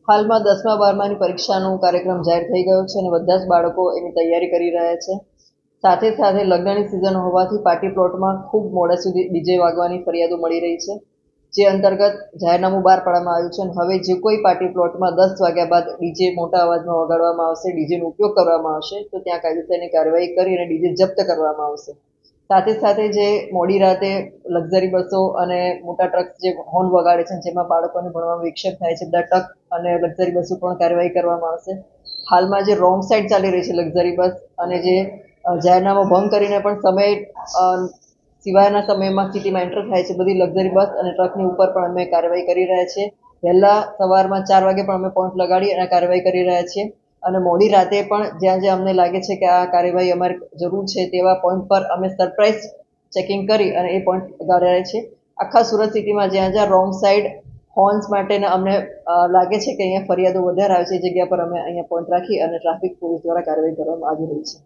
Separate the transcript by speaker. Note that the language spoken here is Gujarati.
Speaker 1: હાલમાં 10મા 12માની પરીક્ષાનો કાર્યક્રમ જાહેર થઈ ગયો છે અને બધા જ બાળકો એની તૈયારી કરી રહ્યા છે. સાથે સાથે લગ્નની સિઝન હોવાથી પાર્ટી પ્લોટમાં ખૂબ મોડા સુધી ડીજે વાગવાની ફરિયાદો મળી રહી છે, જે અંતર્ગત જાહેરનામું બહાર પાડવામાં આવ્યું છે. અને હવે જે કોઈ પાર્ટી પ્લોટમાં 10 વાગ્યા બાદ ડીજે મોટા અવાજમાં વગાડવામાં આવશે, ડીજેનો ઉપયોગ કરવામાં આવશે, તો ત્યાં કાયદેસરની કાર્યવાહી કરી અને ડીજે જપ્ત કરવામાં આવશે. સાથે સાથે જે મોડી રાતે લક્ઝરી બસો અને મોટા ટ્રક જે હોર્ન વગાડે છે, જેમાં બાળકોને ભણવામાં વિક્ષેપ થાય છે, બધા ટ્રક અને લક્ઝરી બસો પણ કાર્યવાહી કરવામાં આવશે. હાલમાં જે રોંગ સાઈડ ચાલી રહી છે લક્ઝરી બસ અને જે જાહેરનામા ભંગ કરીને પણ સમય સિવાયના સમયમાં સિટીમાં એન્ટર થાય છે, બધી લક્ઝરી બસ અને ટ્રકની ઉપર પણ અમે કાર્યવાહી કરી રહ્યા છીએ. વહેલા સવારમાં 4 વાગે પણ અમે પોઈન્ટ લગાડી અને કાર્યવાહી કરી રહ્યા છીએ. અને મોડી રાતે પણ જ્યાં જ્યાં અમને લાગે છે કે આ કાર્યવાહી અમારે જરૂર છે તેવા પોઈન્ટ પર અમે સરપ્રાઇઝ ચેકિંગ કરી અને એ પોઈન્ટ લગાડ્યા છે. આખા સુરત સિટીમાં જ્યાં જ્યાં રોંગ સાઈડ હોર્ન્સ માટેના અમને લાગે છે કે અહીંયા ફરિયાદો વધારે આવે છે, એ જગ્યા પર અમે અહીંયા પોઈન્ટ રાખી અને ટ્રાફિક પોલીસ દ્વારા કાર્યવાહી કરવામાં આવી રહી છે.